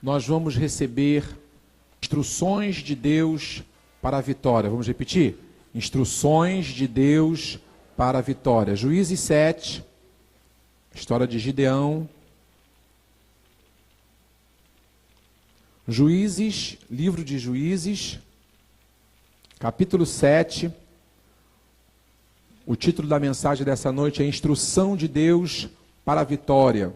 nós vamos receber instruções de Deus para a vitória. Vamos repetir? Instruções de Deus para a vitória. Juízes 7, história de Gideão. Juízes, livro de Juízes, capítulo 7. O título da mensagem dessa noite é Instrução de Deus para a vitória.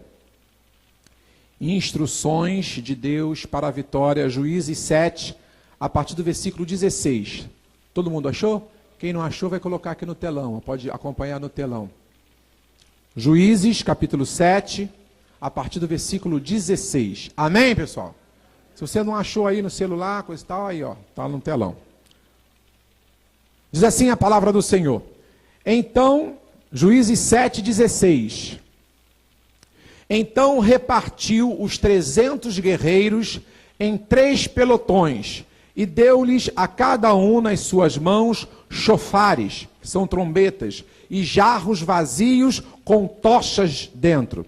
Instruções de Deus para a vitória. Juízes 7, a partir do versículo 16. Todo mundo achou? Quem não achou vai colocar aqui no telão, pode acompanhar no telão. Juízes, capítulo 7, a partir do versículo 16. Amém, pessoal? Se você não achou aí no celular, coisa e tal, aí ó, está no telão. Diz assim a palavra do Senhor. Então, Juízes 7,16. Então repartiu os 300 guerreiros em 3 pelotões e deu-lhes a cada um nas suas mãos chofares, que são trombetas, e jarros vazios com tochas dentro.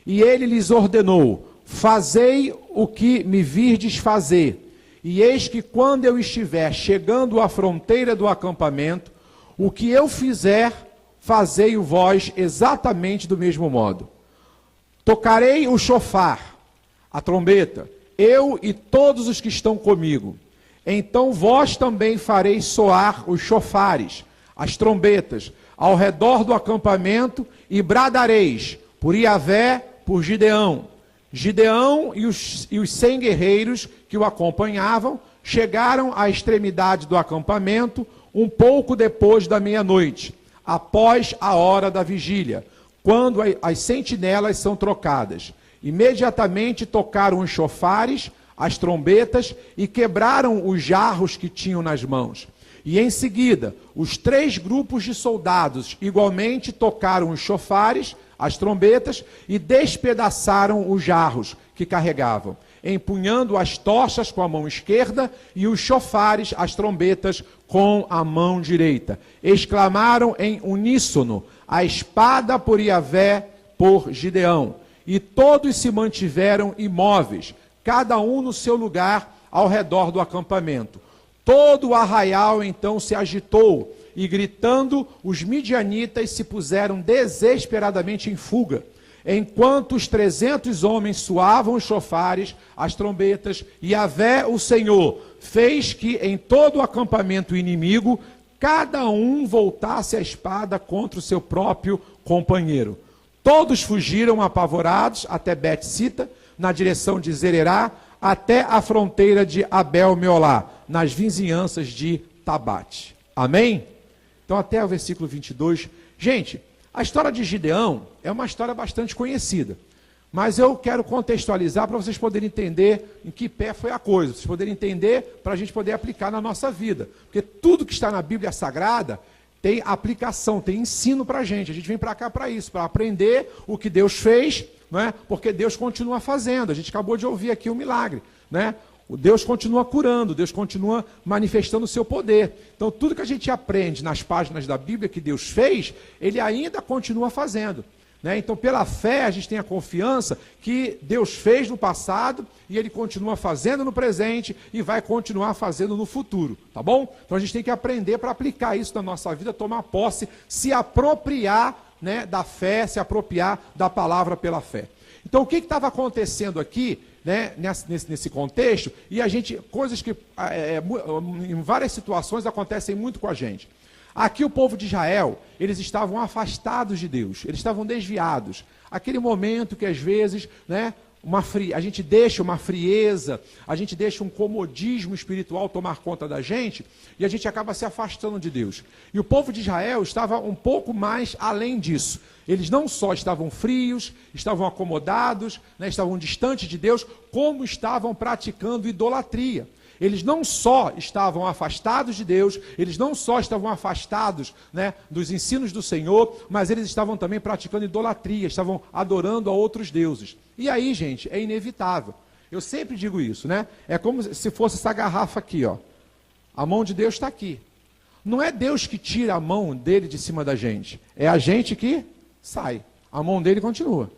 E ele lhes ordenou: fazei o que me virdes fazer. E eis que quando eu estiver chegando à fronteira do acampamento, o que eu fizer, fazei-o vós exatamente do mesmo modo. Tocarei o chofar, a trombeta, eu e todos os que estão comigo. Então vós também fareis soar os chofares, as trombetas, ao redor do acampamento, e bradareis por Iavé, por Gideão. Gideão e os 100 guerreiros que o acompanhavam chegaram à extremidade do acampamento um pouco depois da meia-noite, após a hora da vigília, quando as sentinelas são trocadas. Imediatamente tocaram os chofares, as trombetas, e quebraram os jarros que tinham nas mãos. E em seguida, os 3 grupos de soldados igualmente tocaram os chofares, as trombetas, e despedaçaram os jarros que carregavam, empunhando as tochas com a mão esquerda e os chofares, as trombetas, com a mão direita. Exclamaram em uníssono: a espada por Iavé, por Gideão. E todos se mantiveram imóveis, cada um no seu lugar ao redor do acampamento. Todo o arraial então se agitou, e gritando, os midianitas se puseram desesperadamente em fuga, enquanto os 300 homens soavam os chofares, as trombetas, e Iavé, o Senhor, fez que em todo o acampamento inimigo, cada um voltasse a espada contra o seu próprio companheiro. Todos fugiram apavorados até Bet-sita, na direção de Zererá, até a fronteira de Abel-Meolá, nas vizinhanças de Tabate. Amém? Então até o versículo 22. Gente, a história de Gideão é uma história bastante conhecida, mas eu quero contextualizar para vocês poderem entender em que pé foi a coisa, vocês poderem entender para a gente poder aplicar na nossa vida, porque tudo que está na Bíblia Sagrada tem aplicação, tem ensino para a gente vem para cá para isso, para aprender o que Deus fez, não é? Porque Deus continua fazendo. A gente acabou de ouvir aqui um milagre, né? O Deus continua curando, Deus continua manifestando o seu poder. Então tudo que a gente aprende nas páginas da Bíblia que Deus fez, Ele ainda continua fazendo, né? Então pela fé a gente tem a confiança que Deus fez no passado e Ele continua fazendo no presente e vai continuar fazendo no futuro, tá bom? Então a gente tem que aprender para aplicar isso na nossa vida, tomar posse, se apropriar, né, da fé, se apropriar da palavra pela fé. Então o que estava acontecendo aqui, né, nesse contexto, e a gente, coisas que em várias situações acontecem muito com a gente. Aqui o povo de Israel, eles estavam afastados de Deus, eles estavam desviados. Aquele momento que às vezes, né, a gente deixa uma frieza, a gente deixa um comodismo espiritual tomar conta da gente, e a gente acaba se afastando de Deus. E o povo de Israel estava um pouco mais além disso. Eles não só estavam frios, estavam acomodados, né, estavam distantes de Deus, como estavam praticando idolatria. Eles não só estavam afastados de Deus, eles não só estavam afastados, né, dos ensinos do Senhor, mas eles estavam também praticando idolatria, estavam adorando a outros deuses. E aí, gente, é inevitável. Eu sempre digo isso, né? É como se fosse essa garrafa aqui, ó. A mão de Deus está aqui. Não é Deus que tira a mão dele de cima da gente, é a gente que sai. A mão dele continua.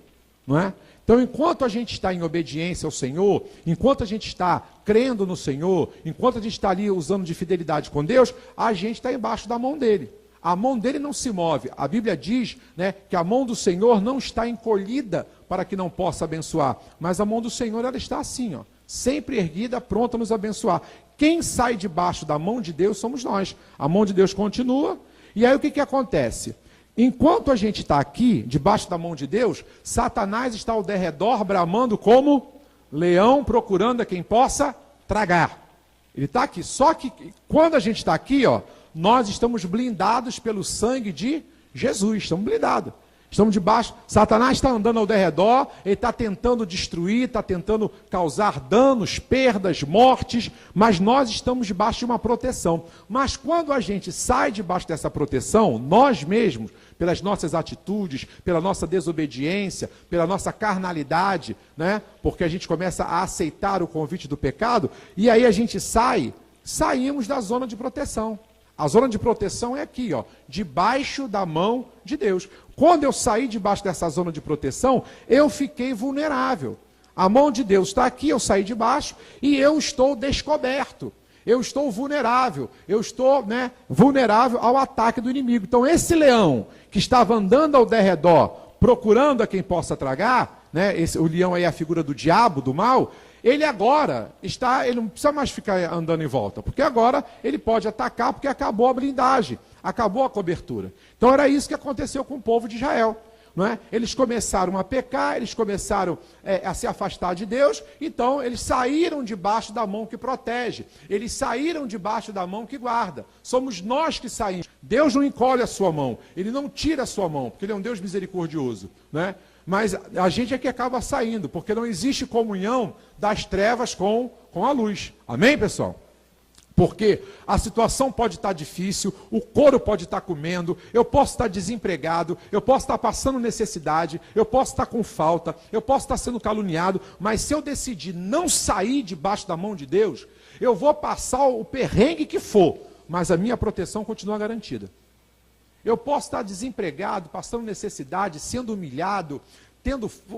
não é? Então, enquanto a gente está em obediência ao Senhor, enquanto a gente está crendo no Senhor, enquanto a gente está ali usando de fidelidade com Deus, a gente está embaixo da mão dele. A mão dele não se move. A Bíblia diz, né, que a mão do Senhor não está encolhida para que não possa abençoar, mas a mão do Senhor ela está assim, ó, sempre erguida, pronta a nos abençoar. Quem sai debaixo da mão de Deus somos nós. A mão de Deus continua, e aí o que acontece? Enquanto a gente está aqui, debaixo da mão de Deus, Satanás está ao derredor, bramando como leão, procurando a quem possa tragar. Ele está aqui. Só que quando a gente está aqui, ó, nós estamos blindados pelo sangue de Jesus. Estamos blindados. Estamos debaixo. Satanás está andando ao derredor, ele está tentando destruir, está tentando causar danos, perdas, mortes, mas nós estamos debaixo de uma proteção. Mas quando a gente sai debaixo dessa proteção, nós mesmos, pelas nossas atitudes, pela nossa desobediência, pela nossa carnalidade, né? Porque a gente começa a aceitar o convite do pecado, e aí a gente saímos da zona de proteção. A zona de proteção é aqui, ó, debaixo da mão de Deus. Quando eu saí debaixo dessa zona de proteção, eu fiquei vulnerável. A mão de Deus está aqui, eu saí debaixo e eu estou descoberto. Eu estou vulnerável. Eu estou, né, vulnerável ao ataque do inimigo. Então esse leão que estava andando ao derredor, procurando a quem possa tragar, né, o leão aí é a figura do diabo, do mal, ele agora ele não precisa mais ficar andando em volta, porque agora ele pode atacar, porque acabou a blindagem, acabou a cobertura. Então era isso que aconteceu com o povo de Israel, não é? Eles começaram a pecar, eles começaram a se afastar de Deus, então eles saíram debaixo da mão que protege, eles saíram debaixo da mão que guarda. Somos nós que saímos. Deus não encolhe a sua mão, ele não tira a sua mão, porque ele é um Deus misericordioso, né? Mas a gente é que acaba saindo, porque não existe comunhão das trevas com a luz. Amém, pessoal? Porque a situação pode estar difícil, o couro pode estar comendo, eu posso estar desempregado, eu posso estar passando necessidade, eu posso estar com falta, eu posso estar sendo caluniado, mas se eu decidir não sair debaixo da mão de Deus, eu vou passar o perrengue que for, mas a minha proteção continua garantida. Eu posso estar desempregado, passando necessidade, sendo humilhado,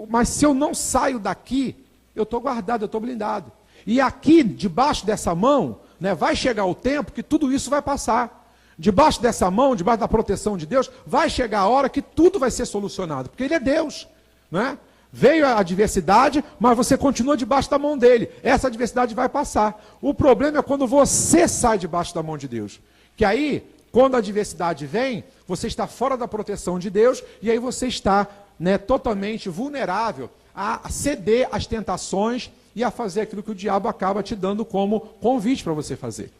mas se eu não saio daqui, eu estou guardado, eu estou blindado. E aqui, debaixo dessa mão, né, vai chegar o tempo que tudo isso vai passar. Debaixo dessa mão, debaixo da proteção de Deus, vai chegar a hora que tudo vai ser solucionado, porque Ele é Deus, né? Veio a adversidade, mas você continua debaixo da mão dele. Essa adversidade vai passar. O problema é quando você sai debaixo da mão de Deus. Que aí, quando a adversidade vem, você está fora da proteção de Deus, e aí você está, né, totalmente vulnerável a ceder às tentações e a fazer aquilo que o diabo acaba te dando como convite para você fazer.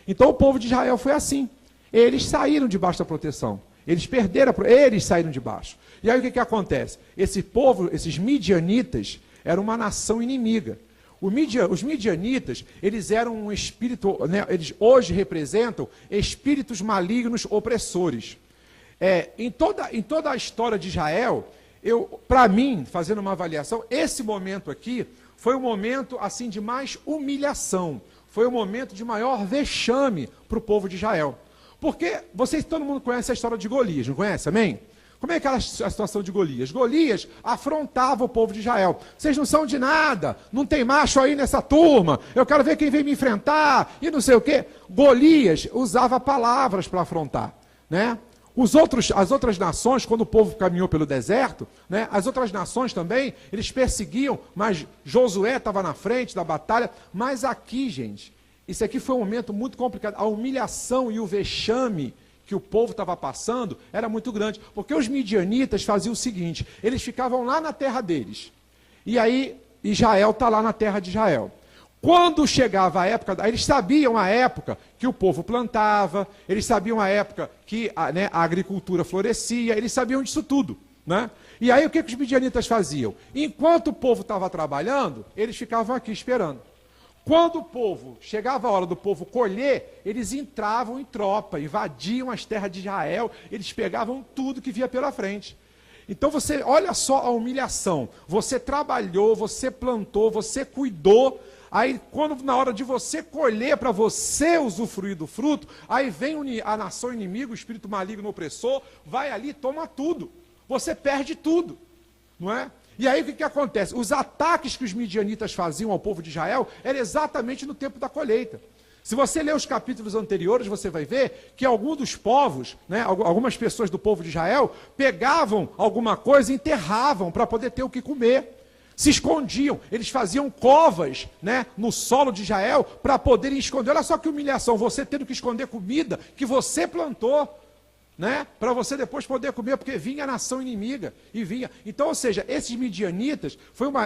Então o povo de Israel foi assim. Eles saíram debaixo da proteção. Eles perderam, eles saíram debaixo. E aí o que acontece? Esse povo, esses midianitas, era uma nação inimiga. Os midianitas, eles eram um espírito, né, eles hoje representam espíritos malignos opressores. Em toda a história de Israel, para mim, fazendo uma avaliação, esse momento aqui foi um momento assim de mais humilhação, foi um momento de maior vexame para o povo de Israel. Porque todo mundo conhece a história de Golias, não conhece? Amém? Como é aquela a situação de Golias? Golias afrontava o povo de Israel. Vocês não são de nada, não tem macho aí nessa turma, eu quero ver quem vem me enfrentar, e não sei o quê. Golias usava palavras para afrontar, né? As outras nações, quando o povo caminhou pelo deserto, né, as outras nações também, eles perseguiam, mas Josué estava na frente da batalha. Mas aqui, gente, isso aqui foi um momento muito complicado. A humilhação e o vexame que o povo estava passando era muito grande, porque os midianitas faziam o seguinte: eles ficavam lá na terra deles, e aí Israel está lá na terra de Israel. Quando chegava a época, eles sabiam a época que o povo plantava, eles sabiam a época que a agricultura florescia, eles sabiam disso tudo, né? E aí o que os midianitas faziam? Enquanto o povo estava trabalhando, eles ficavam aqui esperando. Quando o povo, chegava a hora do povo colher, eles entravam em tropa, invadiam as terras de Israel, eles pegavam tudo que via pela frente. Então você, olha só a humilhação, você trabalhou, você plantou, você cuidou, aí quando na hora de você colher, para você usufruir do fruto, aí vem a nação inimiga, o espírito maligno opressor, vai ali e toma tudo, você perde tudo, não é? E aí o que acontece? Os ataques que os midianitas faziam ao povo de Israel era exatamente no tempo da colheita. Se você ler os capítulos anteriores, você vai ver que alguns dos povos, né, algumas pessoas do povo de Israel, pegavam alguma coisa e enterravam para poder ter o que comer. Se escondiam, eles faziam covas, né, no solo de Israel para poderem esconder. Olha só que humilhação, você tendo que esconder comida que você plantou, né, para você depois poder comer, porque vinha a nação inimiga, e vinha. Então, ou seja, esses midianitas,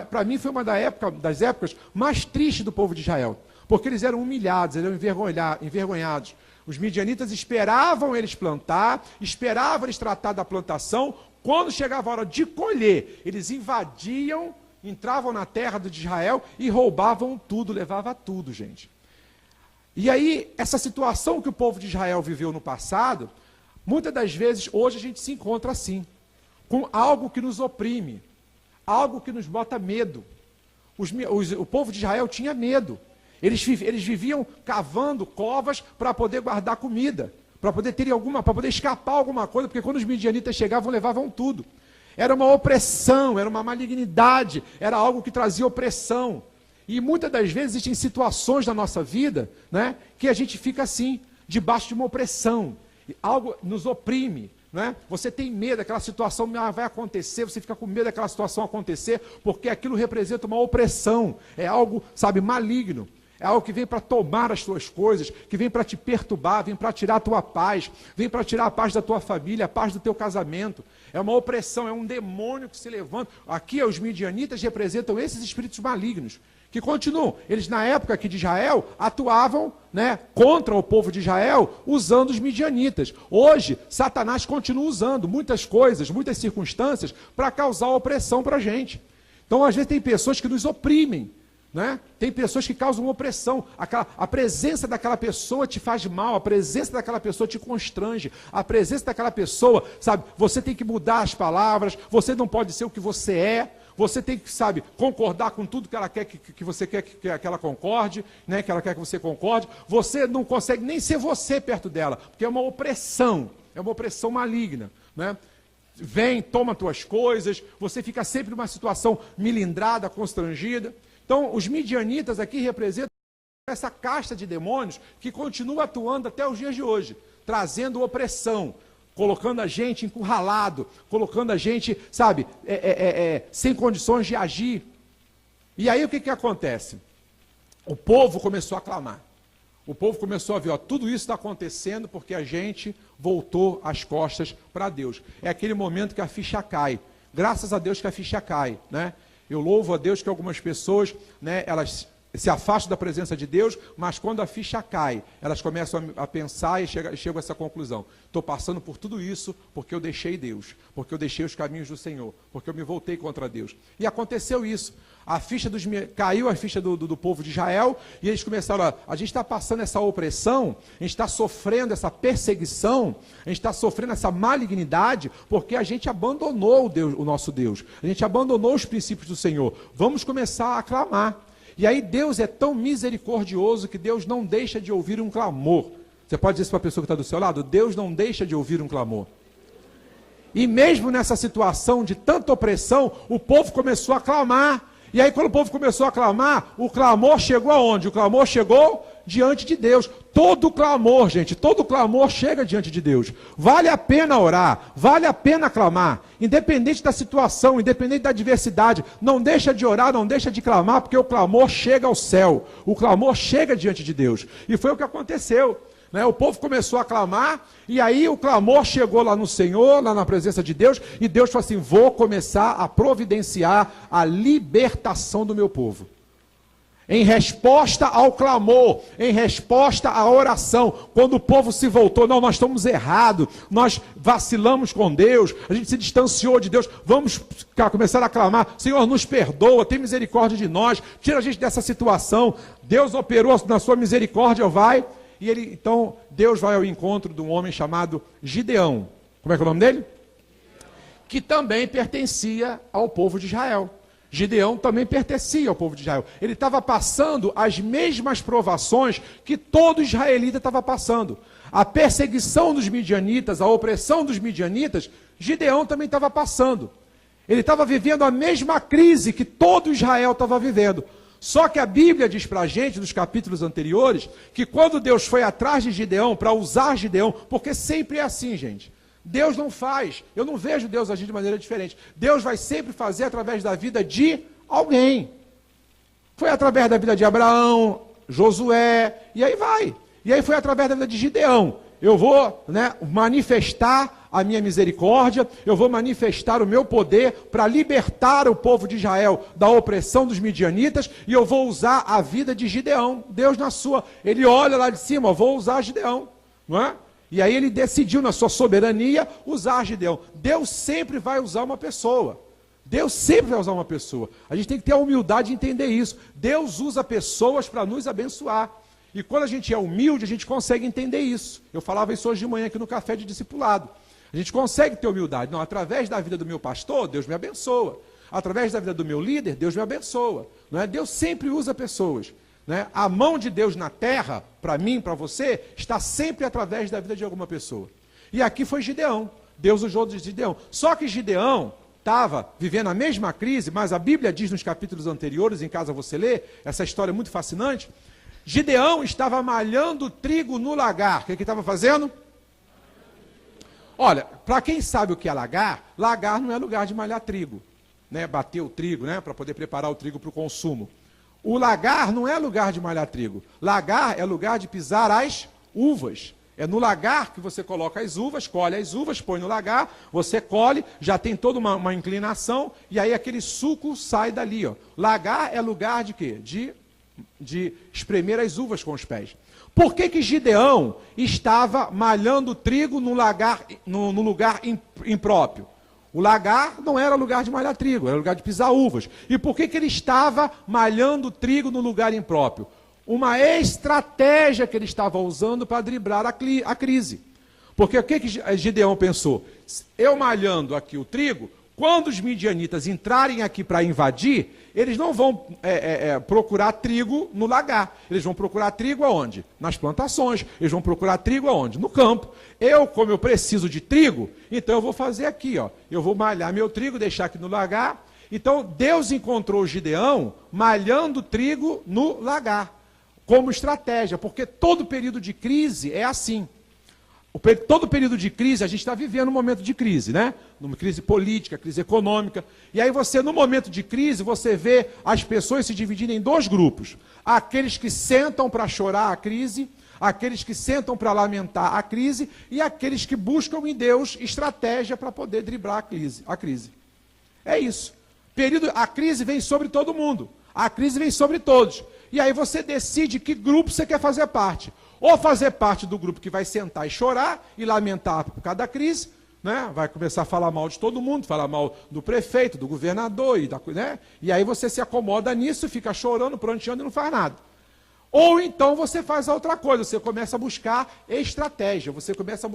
para mim foi uma das épocas mais tristes do povo de Israel, porque eles eram humilhados, eles eram envergonhados. Os midianitas esperavam eles plantar, esperavam eles tratar da plantação. Quando chegava a hora de colher, eles invadiam, entravam na terra de Israel e roubavam tudo, levavam tudo, gente. E aí, essa situação que o povo de Israel viveu no passado, muitas das vezes, hoje a gente se encontra assim, com algo que nos oprime, algo que nos bota medo. O povo de Israel tinha medo. Eles viviam cavando covas para poder guardar comida, para poder para poder escapar alguma coisa, porque quando os midianitas chegavam, levavam tudo. Era uma opressão, era uma malignidade, era algo que trazia opressão. E muitas das vezes existem situações na nossa vida, né, que a gente fica assim, debaixo de uma opressão. Algo nos oprime, né? Você tem medo daquela situação vai acontecer, você fica com medo daquela situação acontecer, porque aquilo representa uma opressão, é algo, sabe, maligno. É algo que vem para tomar as tuas coisas, que vem para te perturbar, vem para tirar a tua paz, vem para tirar a paz da tua família, a paz do teu casamento. É uma opressão, é um demônio que se levanta. Aqui os midianitas representam esses espíritos malignos, que continuam. Eles na época aqui de Israel atuavam, né, contra o povo de Israel, usando os midianitas. Hoje, Satanás continua usando muitas coisas, muitas circunstâncias, para causar opressão para a gente. Então, às vezes, tem pessoas que nos oprimem. Né? Tem pessoas que causam opressão. A presença daquela pessoa te faz mal, a presença daquela pessoa te constrange, a presença daquela pessoa, sabe, você tem que mudar as palavras, você não pode ser o que você é, você tem que, sabe, concordar com tudo que ela quer que você quer que ela concorde, né, que ela quer que você concorde. Você não consegue nem ser você perto dela, porque é uma opressão maligna, né? Vem, toma tuas coisas, você fica sempre numa situação milindrada, constrangida. Então, os midianitas aqui representam essa casta de demônios que continua atuando até os dias de hoje, trazendo opressão, colocando a gente encurralado, colocando a gente, sabe, sem condições de agir. E aí o que acontece? O povo começou a clamar. O povo começou a ver, ó, tudo isso está acontecendo porque a gente voltou as costas para Deus. É aquele momento que a ficha cai. Graças a Deus que a ficha cai, né? Eu louvo a Deus que algumas pessoas, né, elas se afastam da presença de Deus, mas quando a ficha cai, elas começam a pensar e chegam a essa conclusão. Estou passando por tudo isso porque eu deixei Deus, porque eu deixei os caminhos do Senhor, porque eu me voltei contra Deus. E aconteceu isso. Caiu a ficha do povo de Israel e eles começaram, a gente está passando essa opressão, a gente está sofrendo essa perseguição, a gente está sofrendo essa malignidade porque a gente abandonou o nosso Deus, a gente abandonou os princípios do Senhor. Vamos começar a clamar. E aí Deus é tão misericordioso que Deus não deixa de ouvir um clamor. Você pode dizer isso para a pessoa que está do seu lado? Deus não deixa de ouvir um clamor. E mesmo nessa situação de tanta opressão, o povo começou a clamar. E aí quando o povo começou a clamar, o clamor chegou aonde? O clamor chegou diante de Deus. Todo clamor, gente, todo clamor chega diante de Deus. Vale a pena orar, vale a pena clamar, independente da situação, independente da adversidade. Não deixa de orar, não deixa de clamar, porque o clamor chega ao céu, o clamor chega diante de Deus. E foi o que aconteceu, né? O povo começou a clamar, e aí o clamor chegou lá no Senhor, lá na presença de Deus, e Deus falou assim, vou começar a providenciar a libertação do meu povo. Em resposta ao clamor, em resposta à oração, quando o povo se voltou, não, nós estamos errados, nós vacilamos com Deus, a gente se distanciou de Deus, vamos começar a clamar, Senhor, nos perdoa, tem misericórdia de nós, tira a gente dessa situação. Deus operou na sua misericórdia, vai, e então Deus vai ao encontro de um homem chamado Gideão. Como é que é o nome dele? Que também pertencia ao povo de Israel. Gideão também pertencia ao povo de Israel. Ele estava passando as mesmas provações que todo israelita estava passando. A perseguição dos midianitas, a opressão dos midianitas, Gideão também estava passando. Ele estava vivendo a mesma crise que todo Israel estava vivendo. Só que a Bíblia diz para a gente, nos capítulos anteriores, que quando Deus foi atrás de Gideão, para usar Gideão, porque sempre é assim, gente. Deus não faz, eu não vejo Deus agir de maneira diferente. Deus vai sempre fazer através da vida de alguém. Foi através da vida de Abraão, Josué, e aí vai. E aí foi através da vida de Gideão. Eu vou, manifestar a minha misericórdia, eu vou manifestar o meu poder para libertar o povo de Israel da opressão dos midianitas, e eu vou usar a vida de Gideão. Deus ele olha lá de cima, vou usar Gideão, não é? E aí ele decidiu na sua soberania usar Gideão. Deus sempre vai usar uma pessoa. Deus sempre vai usar uma pessoa. A gente tem que ter a humildade de entender isso. Deus usa pessoas para nos abençoar. E quando a gente é humilde, a gente consegue entender isso. Eu falava isso hoje de manhã aqui no café de discipulado. A gente consegue ter humildade. Não, através da vida do meu pastor, Deus me abençoa. Através da vida do meu líder, Deus me abençoa. Não é? Deus sempre usa pessoas. Né? A mão de Deus na terra, para mim, para você, está sempre através da vida de alguma pessoa. E aqui foi Gideão. Deus usou de Gideão. Só que Gideão estava vivendo a mesma crise, mas a Bíblia diz nos capítulos anteriores, em casa você lê, essa história é muito fascinante. Gideão estava malhando trigo no lagar. O que ele estava fazendo? Olha, para quem sabe o que é lagar, lagar não é lugar de malhar trigo, né? Bater o trigo, né? Para poder preparar o trigo para o consumo. O lagar não é lugar de malhar trigo. Lagar é lugar de pisar as uvas. É no lagar que você coloca as uvas, colhe as uvas, põe no lagar, você colhe, já tem toda uma inclinação, e aí aquele suco sai dali. Ó. Lagar é lugar de quê? De espremer as uvas com os pés. Por que Gideão estava malhando trigo no lugar impróprio? O lagar não era lugar de malhar trigo, era lugar de pisar uvas. E por que ele estava malhando trigo no lugar impróprio? Uma estratégia que ele estava usando para driblar a crise. Porque o que Gideão pensou? Eu malhando aqui o trigo, quando os midianitas entrarem aqui para invadir, eles não vão procurar trigo no lagar. Eles vão procurar trigo aonde? Nas plantações. Eles vão procurar trigo aonde? No campo. Como eu preciso de trigo, então eu vou fazer aqui, ó. Eu vou malhar meu trigo, deixar aqui no lagar. Então Deus encontrou Gideão malhando trigo no lagar, como estratégia, porque todo período de crise é assim. Todo período de crise, a gente está vivendo um momento de crise, né? Uma crise política, crise econômica. E aí você, no momento de crise, você vê as pessoas se dividindo em dois grupos. Aqueles que sentam para chorar a crise, aqueles que sentam para lamentar a crise, e aqueles que buscam em Deus estratégia para poder driblar a crise. É isso. A crise vem sobre todo mundo. A crise vem sobre todos. E aí você decide que grupo você quer fazer parte. Ou fazer parte do grupo que vai sentar e chorar e lamentar por causa da crise, né? Vai começar a falar mal de todo mundo, falar mal do prefeito, do governador, né? E aí você se acomoda nisso, fica chorando, pranteando e não faz nada. Ou então você faz a outra coisa, você começa a buscar estratégia, você começa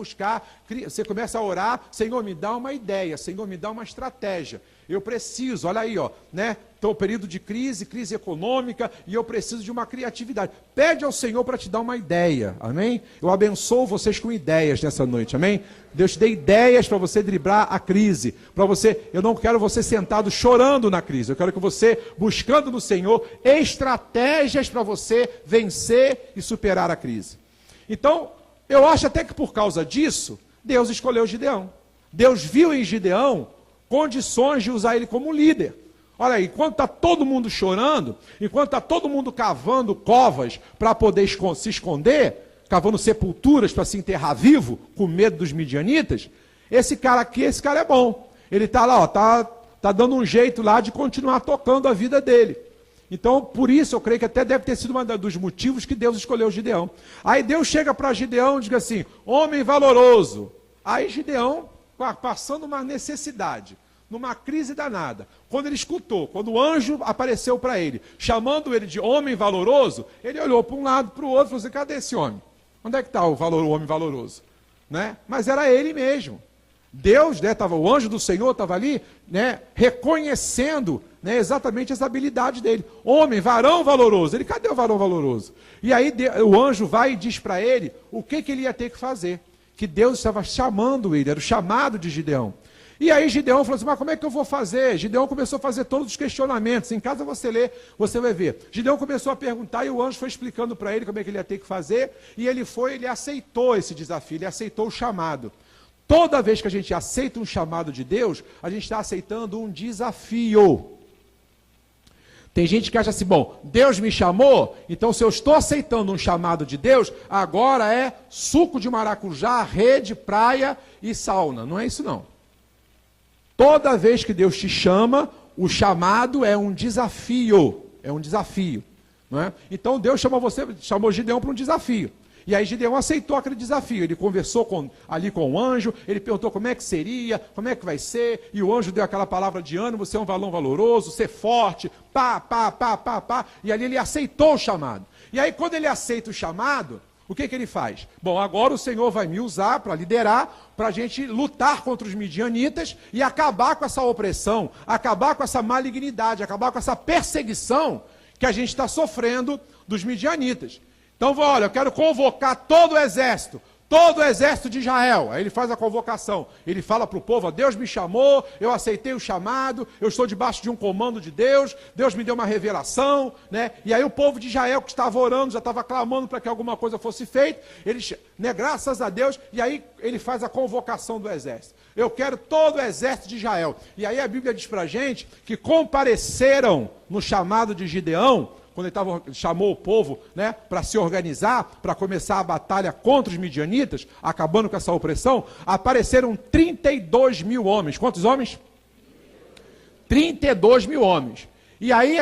a orar, Senhor, me dá uma ideia, Senhor, me dá uma estratégia. Eu preciso, olha aí, ó, né? Estou período de crise econômica, e eu preciso de uma criatividade. Pede ao Senhor para te dar uma ideia, amém? Eu abençoo vocês com ideias nessa noite, amém? Deus te dê ideias para você driblar a crise, eu não quero você sentado chorando na crise, eu quero que você, buscando no Senhor, estratégias para você vencer e superar a crise. Então, eu acho até que por causa disso, Deus escolheu Gideão. Deus viu em Gideão condições de usar ele como líder. Olha aí, enquanto está todo mundo chorando, enquanto está todo mundo cavando covas para poder se esconder, cavando sepulturas para se enterrar vivo, com medo dos midianitas, esse cara é bom. Ele está lá, ó, tá dando um jeito lá de continuar tocando a vida dele. Então, por isso, eu creio que até deve ter sido um dos motivos que Deus escolheu Gideão. Aí Deus chega para Gideão e diz assim, homem valoroso. Aí Gideão, passando uma necessidade, numa crise danada, quando ele escutou, quando o anjo apareceu para ele, chamando ele de homem valoroso, ele olhou para um lado, para o outro e falou assim, cadê esse homem? Onde é que está o homem valoroso? Né? Mas era ele mesmo. Deus, né, o anjo do Senhor estava ali, né, reconhecendo, né, exatamente as habilidades dele. Homem, varão valoroso. Ele, cadê o varão valoroso? E aí o anjo vai e diz para ele o que ele ia ter que fazer. Que Deus estava chamando ele, era o chamado de Gideão. E aí Gideão falou assim, mas como é que eu vou fazer? Gideão começou a fazer todos os questionamentos. Em casa você lê, você vai ver. Gideão começou a perguntar e o anjo foi explicando para ele como é que ele ia ter que fazer. E ele aceitou esse desafio, ele aceitou o chamado. Toda vez que a gente aceita um chamado de Deus, a gente está aceitando um desafio. Tem gente que acha assim, bom, Deus me chamou, então se eu estou aceitando um chamado de Deus, agora é suco de maracujá, rede, praia e sauna. Não é isso não. Toda vez que Deus te chama, o chamado é um desafio. É um desafio. Não é? Então Deus chamou Gideão para um desafio. E aí Gideão aceitou aquele desafio, ele conversou ali com o anjo, ele perguntou como é que seria, como é que vai ser, e o anjo deu aquela palavra de ânimo, você é um varão valoroso, ser forte, e ali ele aceitou o chamado. E aí quando ele aceita o chamado, o que ele faz? Bom, agora o Senhor vai me usar para liderar, para a gente lutar contra os midianitas e acabar com essa opressão, acabar com essa malignidade, acabar com essa perseguição que a gente está sofrendo dos midianitas. Então, olha, eu quero convocar todo o exército de Israel. Aí ele faz a convocação, ele fala para o povo, Deus me chamou, eu aceitei o chamado, eu estou debaixo de um comando de Deus, Deus me deu uma revelação, né? E aí o povo de Israel que estava orando, já estava clamando para que alguma coisa fosse feita, graças a Deus, e aí ele faz a convocação do exército. Eu quero todo o exército de Israel. E aí a Bíblia diz para a gente que compareceram no chamado de Gideão, quando ele chamou o povo, né, para se organizar, para começar a batalha contra os midianitas, acabando com essa opressão, apareceram 32 mil homens. Quantos homens? 32 mil homens. E aí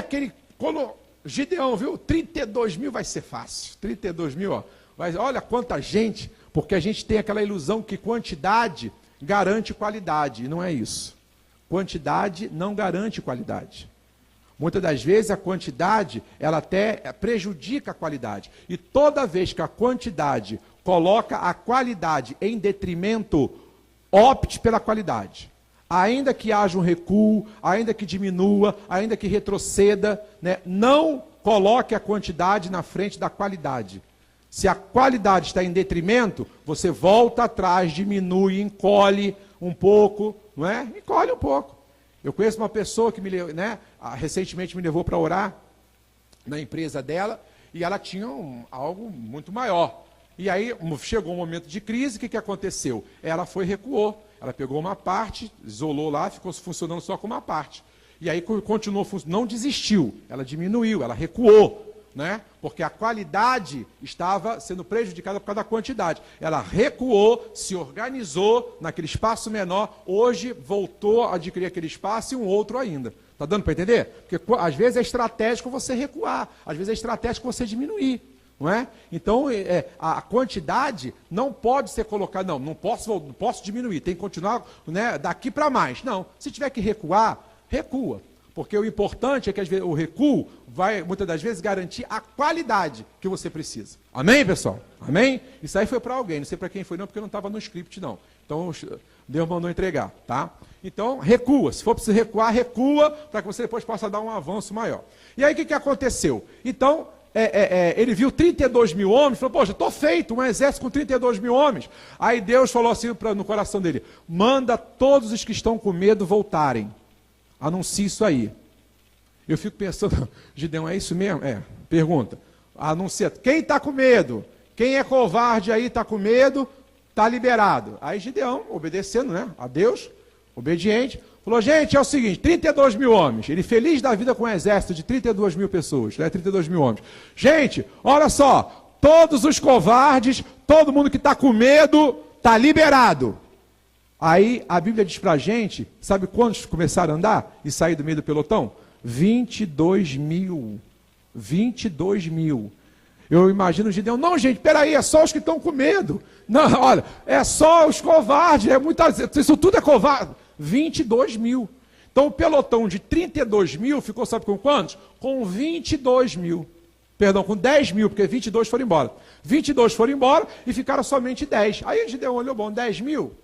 quando Gideão viu, 32 mil vai ser fácil. 32 mil, ó. Mas olha quanta gente, porque a gente tem aquela ilusão que quantidade garante qualidade, e não é isso. Quantidade não garante qualidade. Muitas das vezes a quantidade, ela até prejudica a qualidade. E toda vez que a quantidade coloca a qualidade em detrimento, opte pela qualidade. Ainda que haja um recuo, ainda que diminua, ainda que retroceda, né, não coloque a quantidade na frente da qualidade. Se a qualidade está em detrimento, você volta atrás, diminui, encolhe um pouco, não é? Encolhe um pouco. Eu conheço uma pessoa que recentemente me levou para orar na empresa dela, e ela tinha algo muito maior. E aí chegou um momento de crise, o que aconteceu? Ela recuou, ela pegou uma parte, isolou lá, ficou funcionando só com uma parte. E aí continuou funcionando, não desistiu, ela diminuiu, ela recuou. Né? Porque a qualidade estava sendo prejudicada por causa da quantidade. Ela recuou, se organizou naquele espaço menor, hoje voltou a adquirir aquele espaço e um outro ainda. Está dando para entender? Porque às vezes é estratégico você recuar, às vezes é estratégico você diminuir. Não é? Então, a quantidade não pode ser colocada, não posso diminuir, tem que continuar, né, daqui para mais. Não, se tiver que recuar, recua. Porque o importante é que às vezes, o recuo vai, muitas das vezes, garantir a qualidade que você precisa. Amém, pessoal? Amém? Isso aí foi para alguém, não sei para quem foi não, porque não estava no script não. Então, Deus mandou entregar, tá? Então, recua. Se for preciso recuar, recua, para que você depois possa dar um avanço maior. E aí, o que aconteceu? Então, ele viu 32 mil homens, falou, poxa, estou feito, um exército com 32 mil homens. Aí Deus falou assim no coração dele, manda todos os que estão com medo voltarem. Anuncie isso aí. Eu fico pensando, Gideão, é isso mesmo? Pergunta. Anuncia. Quem está com medo? Quem é covarde aí, está com medo, está liberado. Aí Gideão, obedecendo, né, a Deus, obediente, falou, gente, é o seguinte, 32 mil homens. Ele feliz da vida com um exército de 32 mil pessoas, né, 32 mil homens. Gente, olha só, todos os covardes, todo mundo que está com medo, está liberado. Aí a Bíblia diz para a gente, sabe quantos começaram a andar e sair do meio do pelotão? 22 mil. 22 mil. Eu imagino o Gideão, não gente, peraí, é só os que estão com medo. Não, olha, é só os covardes, isso tudo é covarde. 22 mil. Então o pelotão de 32 mil ficou, sabe com quantos? Com 22 mil. Perdão, com 10 mil, porque 22 foram embora. 22 foram embora e ficaram somente 10. Aí o Gideão olhou, bom, 10 mil?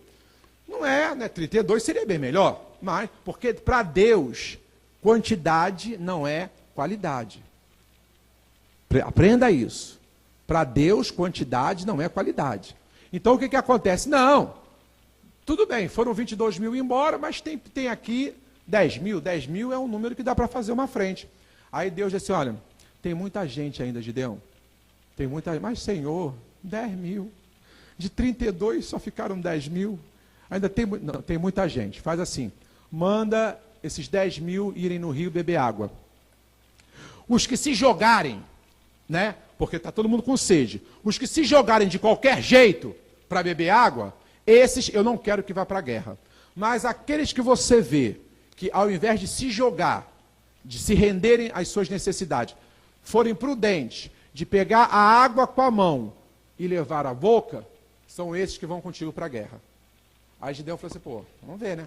Não é, né? 32 seria bem melhor, mas porque para Deus, quantidade não é qualidade. Aprenda isso. Para Deus, quantidade não é qualidade. Então o que acontece? Não. tudo bem, foram 22 mil embora, mas tem aqui 10 mil. 10 mil é um número que dá para fazer uma frente. Aí Deus disse, olha, tem muita gente ainda, Gideão. Tem muita, mas Senhor, 10 mil. De 32 só ficaram 10 mil. Ainda tem, não, tem muita gente. Faz assim, manda esses 10 mil irem no rio beber água. Os que se jogarem, né? Porque está todo mundo com sede. Os que se jogarem de qualquer jeito para beber água, esses eu não quero que vá para a guerra. Mas aqueles que você vê, que ao invés de se jogar, de se renderem às suas necessidades, forem prudentes, de pegar a água com a mão e levar à boca, são esses que vão contigo para a guerra. Aí Gideão falou assim, pô, vamos ver, né?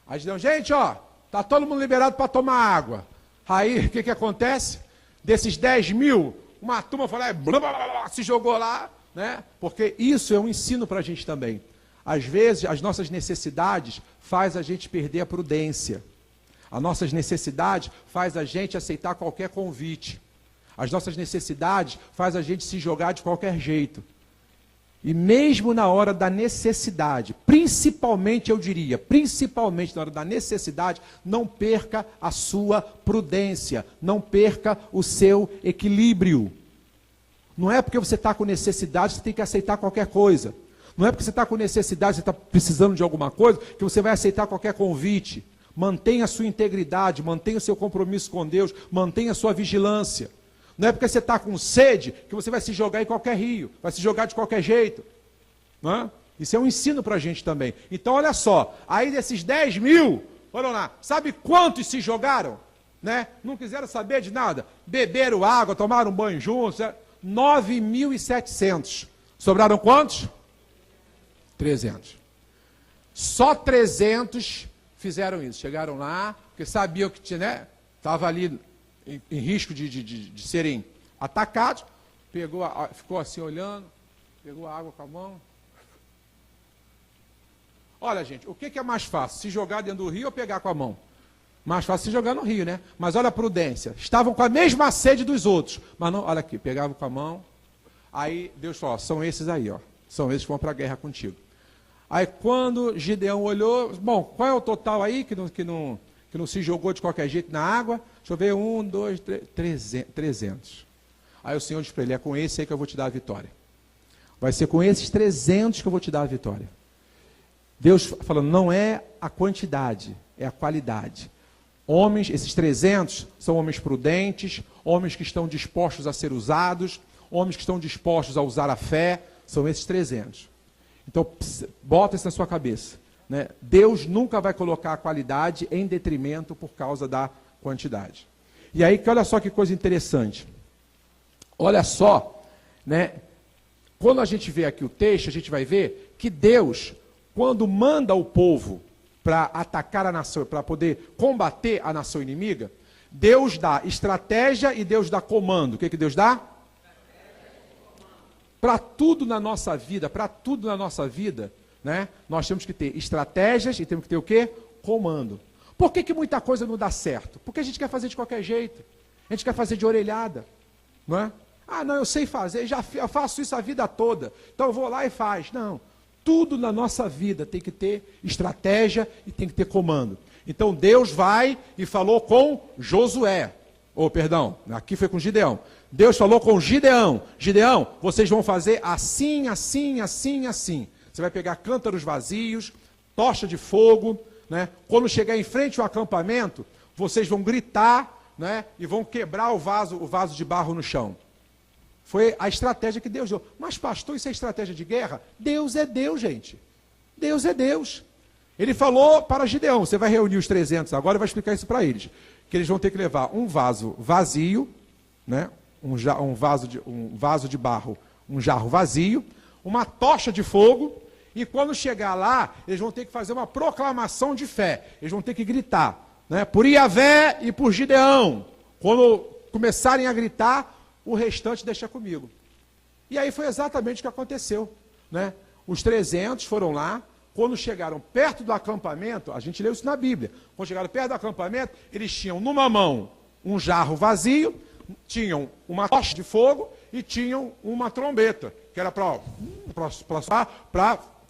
Aí Gideão, gente, ó, tá todo mundo liberado para tomar água. Aí, o que acontece? Desses 10 mil, uma turma foi lá e blá, blá, blá, se jogou lá, né? Porque isso é um ensino para a gente também. Às vezes, as nossas necessidades faz a gente perder a prudência. As nossas necessidades faz a gente aceitar qualquer convite. As nossas necessidades faz a gente se jogar de qualquer jeito. E mesmo na hora da necessidade, principalmente eu diria, principalmente na hora da necessidade, não perca a sua prudência, não perca o seu equilíbrio. Não é porque você está com necessidade, você tem que aceitar qualquer coisa. Não é porque você está com necessidade, você está precisando de alguma coisa, que você vai aceitar qualquer convite. Mantenha a sua integridade, mantenha o seu compromisso com Deus, mantenha a sua vigilância. Não é porque você está com sede que você vai se jogar em qualquer rio, vai se jogar de qualquer jeito. Não é? Isso é um ensino para a gente também. Então, olha só, aí desses 10 mil, foram lá, sabe quantos se jogaram? Né? Não quiseram saber de nada. Beberam água, tomaram banho juntos. 9.700. Sobraram quantos? 300. Só 300 fizeram isso. Chegaram lá, porque sabiam que tinha, né? Estava ali em risco de serem atacados. Pegou, ficou assim olhando, pegou a água com a mão. Olha, gente, o que é mais fácil? Se jogar dentro do rio ou pegar com a mão? Mais fácil se jogar no rio, né? Mas olha a prudência. Estavam com a mesma sede dos outros. Mas não, olha aqui, pegavam com a mão. Aí Deus falou, ó, são esses aí, ó. São esses que vão para a guerra contigo. Aí quando Gideão olhou, bom, qual é o total aí que não se jogou de qualquer jeito na água? Deixa eu ver, 1, 2, 3, 300. Aí o Senhor disse para ele, é com esse aí que eu vou te dar a vitória. Vai ser com esses 300 que eu vou te dar a vitória. Deus falando, não é a quantidade, é a qualidade. Homens, esses 300 são homens prudentes, homens que estão dispostos a ser usados, homens que estão dispostos a usar a fé, são esses 300. Então, bota isso na sua cabeça. Né? Deus nunca vai colocar a qualidade em detrimento por causa da quantidade. E aí, olha só que coisa interessante. Olha só, né? Quando a gente vê aqui o texto, a gente vai ver que Deus, quando manda o povo para atacar a nação, para poder combater a nação inimiga, Deus dá estratégia e Deus dá comando. O que Deus dá? Para tudo na nossa vida, né, nós temos que ter estratégias e temos que ter o quê? Comando. Por que muita coisa não dá certo? Porque a gente quer fazer de qualquer jeito. A gente quer fazer de orelhada. Não é? Ah, não, eu sei fazer, eu faço isso a vida toda. Então eu vou lá e faz. Não. Tudo na nossa vida tem que ter estratégia e tem que ter comando. Então Deus vai e falou com Josué. Aqui foi com Gideão. Deus falou com Gideão. Gideão, vocês vão fazer assim, assim, assim, assim. Você vai pegar cântaros vazios, tocha de fogo, né? Quando chegar em frente ao acampamento, vocês vão gritar, né? E vão quebrar o vaso de barro no chão. Foi a estratégia que Deus deu. Mas pastor, isso é estratégia de guerra? Deus é Deus, gente. Deus é Deus. Ele falou para Gideão, você vai reunir os 300 agora e vai explicar isso para eles. Que eles vão ter que levar um vaso vazio, né? um vaso de barro, um jarro vazio, uma tocha de fogo, e quando chegar lá, eles vão ter que fazer uma proclamação de fé. Eles vão ter que gritar, né? Por Iavé e por Gideão. Quando começarem a gritar, o restante deixa comigo. E aí foi exatamente o que aconteceu, né? Os 300 foram lá. Quando chegaram perto do acampamento, a gente leu isso na Bíblia, quando chegaram perto do acampamento, eles tinham numa mão um jarro vazio, tinham uma tocha de fogo e tinham uma trombeta, que era para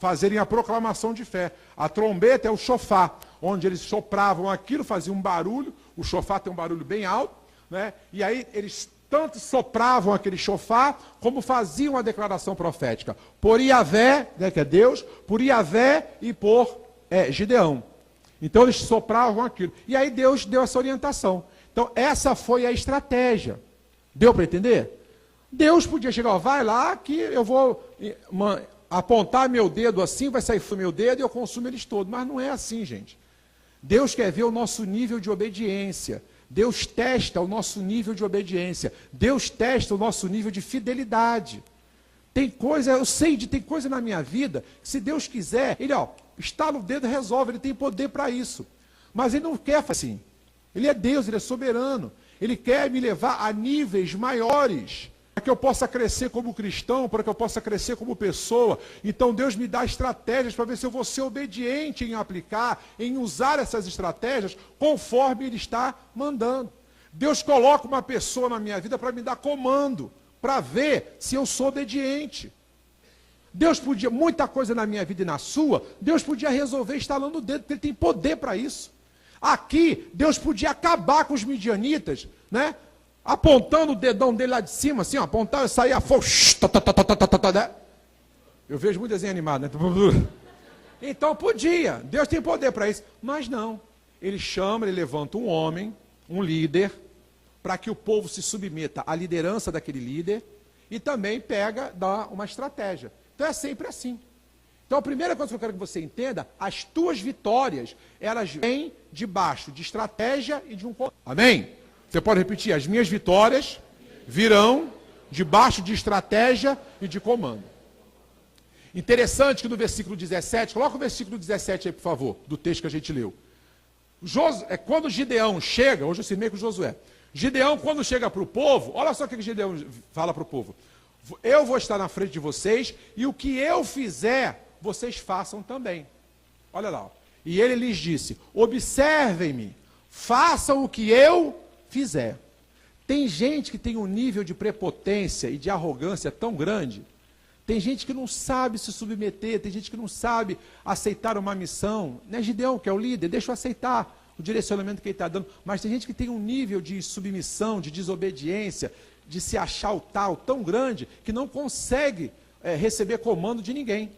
fazerem a proclamação de fé. A trombeta é o chofar, onde eles sopravam aquilo, faziam um barulho, o chofar tem um barulho bem alto, né? E aí eles tanto sopravam aquele chofar, como faziam a declaração profética. Por Iavé, né, que é Deus, por Iavé e por Gideão. Então eles sopravam aquilo. E aí Deus deu essa orientação. Então essa foi a estratégia. Deu para entender? Deus podia chegar, ó, vai lá que eu vou apontar meu dedo assim, vai sair do meu dedo e eu consumo eles todos. Mas não é assim, gente. Deus quer ver o nosso nível de obediência. Deus testa o nosso nível de obediência. Deus testa o nosso nível de fidelidade. Tem coisa, eu sei tem coisa na minha vida que se Deus quiser, ele, ó, estala o dedo e resolve, ele tem poder para isso. Mas ele não quer assim. Ele é Deus, ele é soberano. Ele quer me levar a níveis maiores, para que eu possa crescer como cristão, para que eu possa crescer como pessoa. Então Deus me dá estratégias para ver se eu vou ser obediente em aplicar, em usar essas estratégias, conforme Ele está mandando. Deus coloca uma pessoa na minha vida para me dar comando, para ver se eu sou obediente. Deus podia, muita coisa na minha vida e na sua, Deus podia resolver instalando o dedo, porque Ele tem poder para isso. Aqui, Deus podia acabar com os midianitas, né? Apontando o dedão dele lá de cima, assim, ó, apontava e saía fogo. Eu vejo muito desenho animado, né? Então podia, Deus tem poder para isso, mas não. Ele chama, ele levanta um homem, um líder, para que o povo se submeta à liderança daquele líder e também dá uma estratégia. Então é sempre assim. Então a primeira coisa que eu quero que você entenda, as tuas vitórias, elas vêm debaixo de estratégia e de um... Amém? Você pode repetir, as minhas vitórias virão debaixo de estratégia e de comando. Interessante que no versículo 17, coloca o versículo 17 aí, por favor, do texto que a gente leu. Quando Gideão chega, hoje eu ensinei com Josué, Gideão quando chega para o povo, olha só o que Gideão fala para o povo. Eu vou estar na frente de vocês e o que eu fizer, vocês façam também. Olha lá. Ó. E ele lhes disse, observem-me, façam o que eu fizer. Tem gente que tem um nível de prepotência e de arrogância tão grande. Tem gente que não sabe se submeter, tem gente que não sabe aceitar uma missão. Não é Gideão que é o líder, deixa eu aceitar o direcionamento que ele está dando. Mas tem gente que tem um nível de submissão, de desobediência, de se achar o tal tão grande, que não consegue receber comando de ninguém.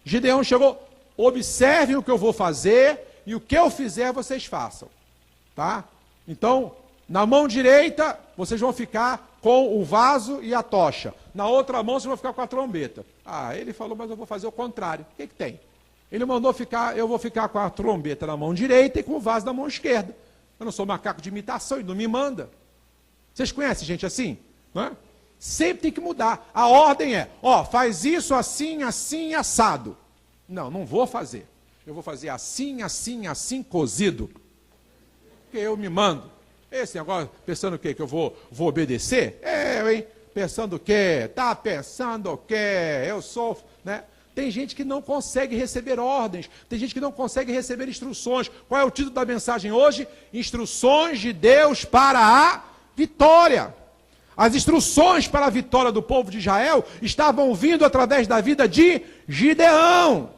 Gideão chegou, observem o que eu vou fazer e o que eu fizer vocês façam. Tá? Então, na mão direita, vocês vão ficar com o vaso e a tocha. Na outra mão, vocês vão ficar com a trombeta. Ah, ele falou, mas eu vou fazer o contrário. O que tem? Ele mandou eu vou ficar com a trombeta na mão direita e com o vaso na mão esquerda. Eu não sou macaco de imitação, ele não me manda. Vocês conhecem gente assim? Não é? Sempre tem que mudar. A ordem é, ó, faz isso assim, assim, assado. Não, não vou fazer. Eu vou fazer assim, assim, assim, cozido. Porque eu me mando. Esse negócio, pensando o quê? Que eu vou obedecer? Hein? Pensando o quê? Tá pensando o quê? Eu sou, né? Tem gente que não consegue receber ordens. Tem gente que não consegue receber instruções. Qual é o título da mensagem hoje? Instruções de Deus para a vitória. As instruções para a vitória do povo de Israel estavam vindo através da vida de Gideão.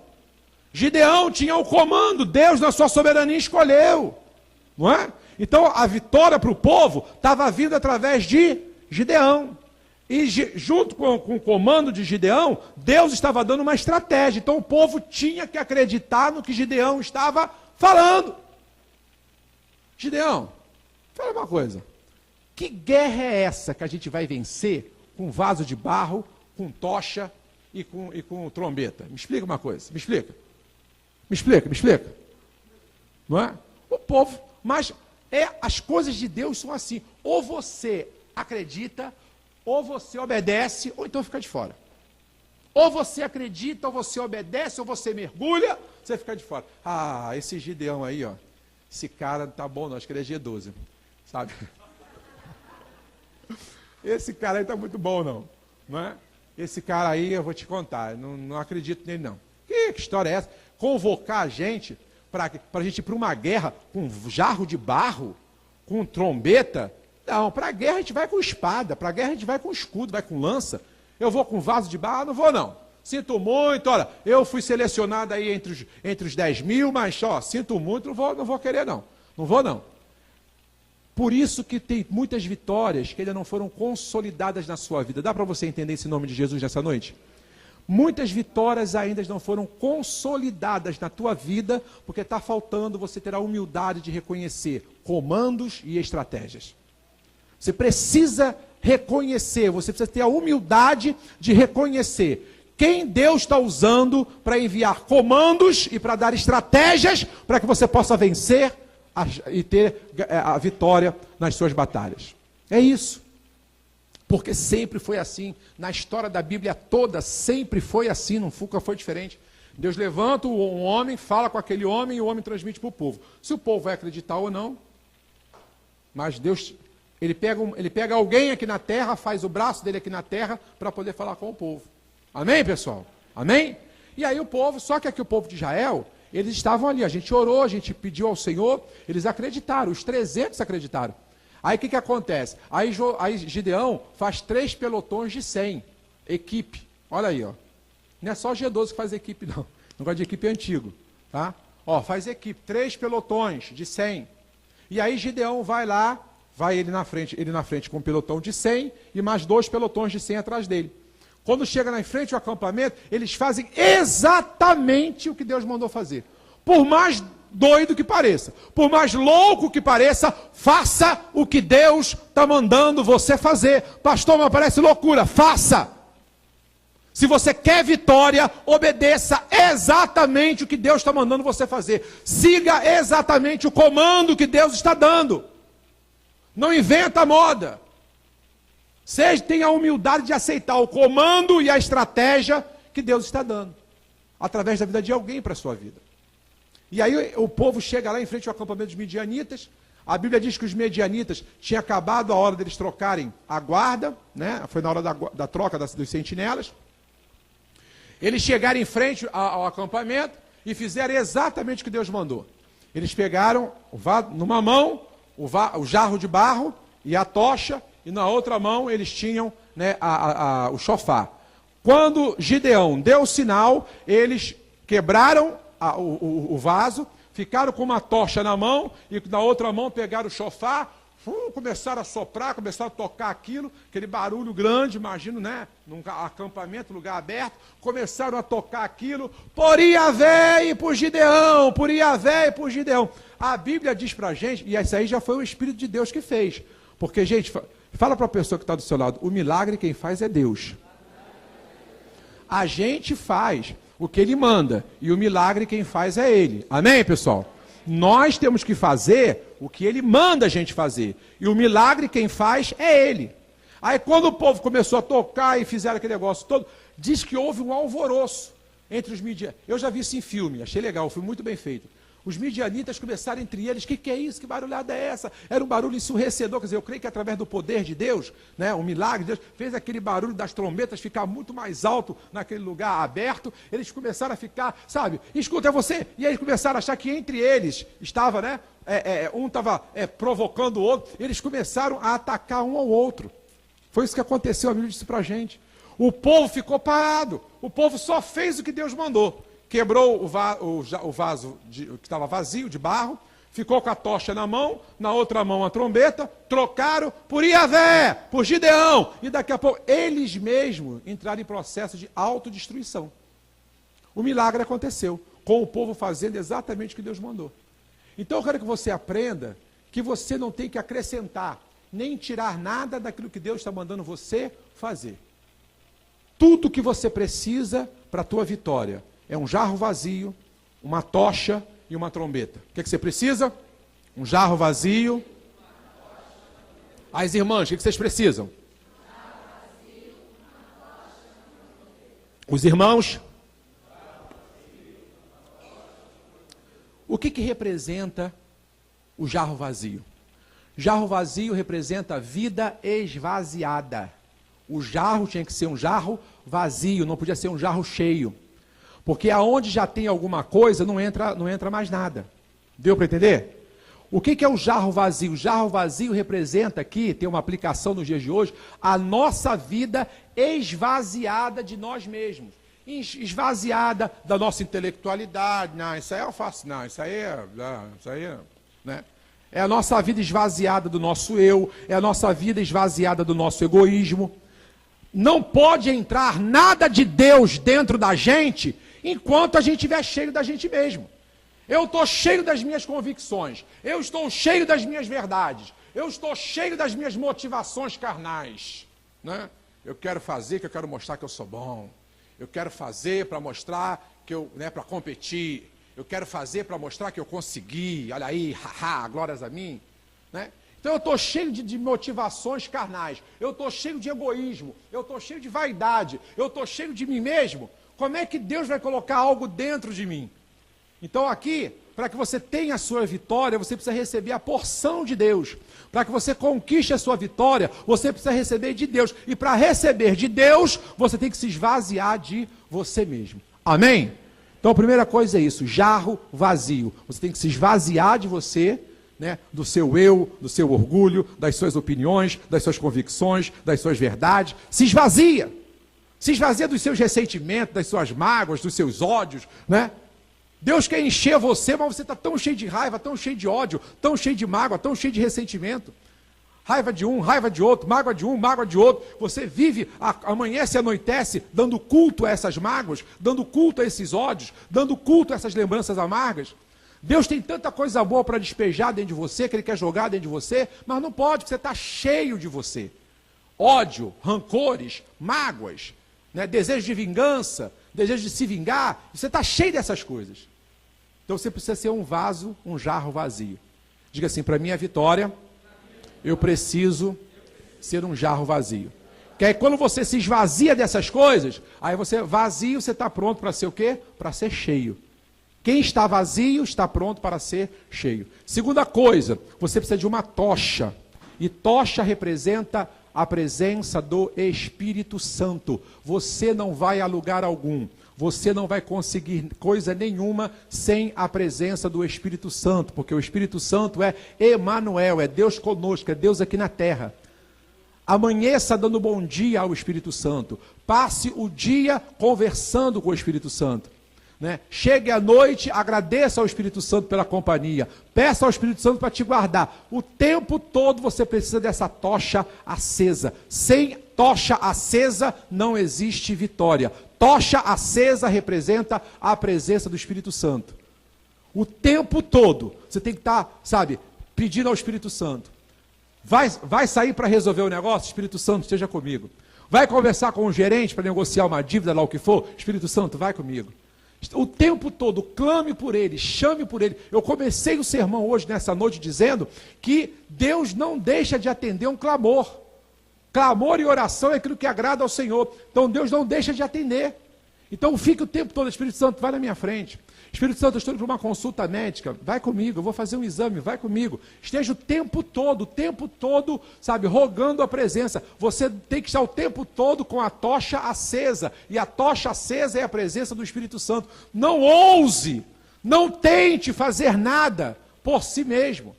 Gideão tinha o comando, Deus na sua soberania escolheu. Não é? Então a vitória para o povo estava vindo através de Gideão. E junto com o comando de Gideão, Deus estava dando uma estratégia. Então o povo tinha que acreditar no que Gideão estava falando. Gideão, fala uma coisa. Que guerra é essa que a gente vai vencer com vaso de barro, com tocha e com trombeta? Me explica uma coisa, me explica. Me explica. Não é? O povo, mas as coisas de Deus são assim. Ou você acredita, ou você obedece, ou então fica de fora. Ou você acredita, ou você obedece, ou você mergulha, você fica de fora. Ah, esse Gideão aí, ó. Esse cara não tá bom não, acho que ele é G12, sabe? Esse cara aí tá muito bom não é? Esse cara aí, eu vou te contar, não acredito nele não. Que história é essa? Convocar a gente para a gente ir para uma guerra com jarro de barro, com trombeta? Não, para a guerra a gente vai com espada, para a guerra a gente vai com escudo, vai com lança. Eu vou com vaso de barro? Não vou não. sinto muito, olha, eu fui selecionado aí entre os 10 mil, mas, ó, sinto muito, não vou querer não. Não vou não. Por isso que tem muitas vitórias que ainda não foram consolidadas na sua vida. Dá para você entender esse nome de Jesus nessa noite? Muitas vitórias ainda não foram consolidadas na tua vida, porque está faltando você ter a humildade de reconhecer comandos e estratégias. Você precisa reconhecer, você precisa ter a humildade de reconhecer quem Deus está usando para enviar comandos e para dar estratégias para que você possa vencer e ter a vitória nas suas batalhas. É isso. Porque sempre foi assim, na história da Bíblia toda, sempre foi assim, nunca foi diferente. Deus levanta um homem, fala com aquele homem e o homem transmite para o povo. Se o povo vai acreditar ou não, mas Deus, ele pega alguém aqui na terra, faz o braço dele aqui na terra para poder falar com o povo. Amém, pessoal? Amém? E aí o povo, só que aqui o povo de Israel, eles estavam ali, a gente orou, a gente pediu ao Senhor, eles acreditaram, os 300 acreditaram. Aí o que acontece? Aí Gideão faz 3 pelotões de 100, equipe. Olha aí, ó. Não é só G12 que faz equipe, não. Não gosto de equipe antigo, tá? Ó, faz equipe, 3 pelotões de 100. E aí Gideão vai lá, vai ele na frente com um pelotão de 100 e mais 2 pelotões de 100 atrás dele. Quando chega na frente do acampamento, eles fazem exatamente o que Deus mandou fazer. Por mais doido que pareça, por mais louco que pareça, faça o que Deus está mandando você fazer. Pastor, mas parece loucura, faça. Se você quer vitória, obedeça exatamente o que Deus está mandando você fazer. Siga exatamente o comando que Deus está dando. Não inventa moda. Tenha a humildade de aceitar o comando e a estratégia que Deus está dando, através da vida de alguém para a sua vida. E aí o povo chega lá em frente ao acampamento dos midianitas. A Bíblia diz que os midianitas tinha acabado a hora deles trocarem a guarda, né? Foi na hora da troca dos sentinelas. Eles chegaram em frente ao acampamento e fizeram exatamente o que Deus mandou. Eles pegaram numa mão o jarro de barro e a tocha, e na outra mão eles tinham, né, o chofar. Quando Gideão deu o sinal, eles quebraram o vaso, ficaram com uma tocha na mão e na outra mão pegaram o chofar, começaram a soprar, começaram a tocar aquele barulho grande, imagino, né, num acampamento, lugar aberto, começaram a tocar aquilo, por Iavé e por Gideão, por Iavé e por Gideão. A Bíblia diz pra gente, e isso aí já foi o Espírito de Deus que fez, porque, gente, fala para a pessoa que está do seu lado, o milagre quem faz é Deus. A gente faz o que ele manda, e o milagre quem faz é ele. Amém, pessoal? Nós temos que fazer o que ele manda a gente fazer, e o milagre quem faz é ele. Aí quando o povo começou a tocar e fizeram aquele negócio todo, diz que houve um alvoroço entre os midianitas. Eu já vi isso em filme, achei legal, foi muito bem feito. Os midianitas começaram entre eles, o que é isso? Que barulhada é essa? Era um barulho ensurdecedor, quer dizer, eu creio que através do poder de Deus, né, um milagre de Deus, fez aquele barulho das trombetas ficar muito mais alto naquele lugar aberto, eles começaram a ficar, sabe, escuta, é você, e aí eles começaram a achar que entre eles estava, né, um estava provocando o outro, eles começaram a atacar um ao outro. Foi isso que aconteceu, a Bíblia disse pra gente. O povo ficou parado, o povo só fez o que Deus mandou. Quebrou o vaso que estava vazio, de barro, ficou com a tocha na mão, na outra mão a trombeta, trocaram por Iavé, por Gideão, e daqui a pouco eles mesmos entraram em processo de autodestruição. O milagre aconteceu, com o povo fazendo exatamente o que Deus mandou. Então eu quero que você aprenda que você não tem que acrescentar, nem tirar nada daquilo que Deus está mandando você fazer. Tudo que você precisa para a tua vitória é um jarro vazio, uma tocha e uma trombeta. O que você precisa? Um jarro vazio. As irmãs, o que vocês precisam? Os irmãos? O que representa o jarro vazio? Jarro vazio representa a vida esvaziada. O jarro tinha que ser um jarro vazio, não podia ser um jarro cheio. Porque aonde já tem alguma coisa, não entra mais nada. Deu para entender? O que é o jarro vazio? O jarro vazio representa aqui, tem uma aplicação nos dias de hoje, a nossa vida esvaziada de nós mesmos. esvaziada da nossa intelectualidade. Não, isso aí eu faço, não, isso aí é, né? É a nossa vida esvaziada do nosso eu, é a nossa vida esvaziada do nosso egoísmo. Não pode entrar nada de Deus dentro da gente enquanto a gente estiver cheio da gente mesmo. Eu estou cheio das minhas convicções, eu estou cheio das minhas verdades, eu estou cheio das minhas motivações carnais, né? Eu quero fazer, que eu quero mostrar que eu sou bom. Eu quero fazer para mostrar que eu, né, para competir. Eu quero fazer para mostrar que eu consegui. Olha aí, haha, glórias a mim, né? Então eu estou cheio de motivações carnais, eu estou cheio de egoísmo, eu estou cheio de vaidade, eu estou cheio de mim mesmo. Como é que Deus vai colocar algo dentro de mim? Então aqui, para que você tenha a sua vitória, você precisa receber a porção de Deus. Para que você conquiste a sua vitória, você precisa receber de Deus. E para receber de Deus, você tem que se esvaziar de você mesmo. Amém? Então a primeira coisa é isso, jarro vazio. Você tem que se esvaziar de você, né, do seu eu, do seu orgulho, das suas opiniões, das suas convicções, das suas verdades. Se esvazia. Se esvazia dos seus ressentimentos, das suas mágoas, dos seus ódios, né? Deus quer encher você, mas você está tão cheio de raiva, tão cheio de ódio, tão cheio de mágoa, tão cheio de ressentimento. Raiva de um, raiva de outro, mágoa de um, mágoa de outro. Você vive, amanhece e anoitece, dando culto a essas mágoas, dando culto a esses ódios, dando culto a essas lembranças amargas. Deus tem tanta coisa boa para despejar dentro de você, que Ele quer jogar dentro de você, mas não pode, porque você está cheio de você. Ódio, rancores, mágoas, né, desejo de vingança, desejo de se vingar, você está cheio dessas coisas. Então você precisa ser um vaso, um jarro vazio. Diga assim, para minha vitória, eu preciso ser um jarro vazio. Que aí quando você se esvazia dessas coisas, aí você vazio, você está pronto para ser o quê? Para ser cheio. Quem está vazio está pronto para ser cheio. Segunda coisa, você precisa de uma tocha. E tocha representa a presença do Espírito Santo. Você não vai a lugar algum. Você não vai conseguir coisa nenhuma sem a presença do Espírito Santo. Porque o Espírito Santo é Emanuel, é Deus conosco, é Deus aqui na terra. Amanheça dando bom dia ao Espírito Santo. Passe o dia conversando com o Espírito Santo. Né? Chegue à noite, agradeça ao Espírito Santo pela companhia, peça ao Espírito Santo para te guardar. O tempo todo você precisa dessa tocha acesa. Sem tocha acesa não existe vitória. Tocha acesa representa a presença do Espírito Santo. O tempo todo você tem que estar, pedindo ao Espírito Santo. Vai sair para resolver o negócio? Espírito Santo, esteja comigo. Vai conversar com o gerente para negociar uma dívida, lá o que for? Espírito Santo, vai comigo. O tempo todo, clame por ele, chame por ele. Eu comecei o sermão hoje, nessa noite, dizendo que Deus não deixa de atender um clamor. Clamor e oração é aquilo que agrada ao Senhor. Então Deus não deixa de atender. Então fique o tempo todo, Espírito Santo, vai na minha frente. Espírito Santo, eu estou indo para uma consulta médica, vai comigo, eu vou fazer um exame, vai comigo. Esteja o tempo todo, rogando a presença. Você tem que estar o tempo todo com a tocha acesa. E a tocha acesa é a presença do Espírito Santo. Não ouse, não tente fazer nada por si mesmo.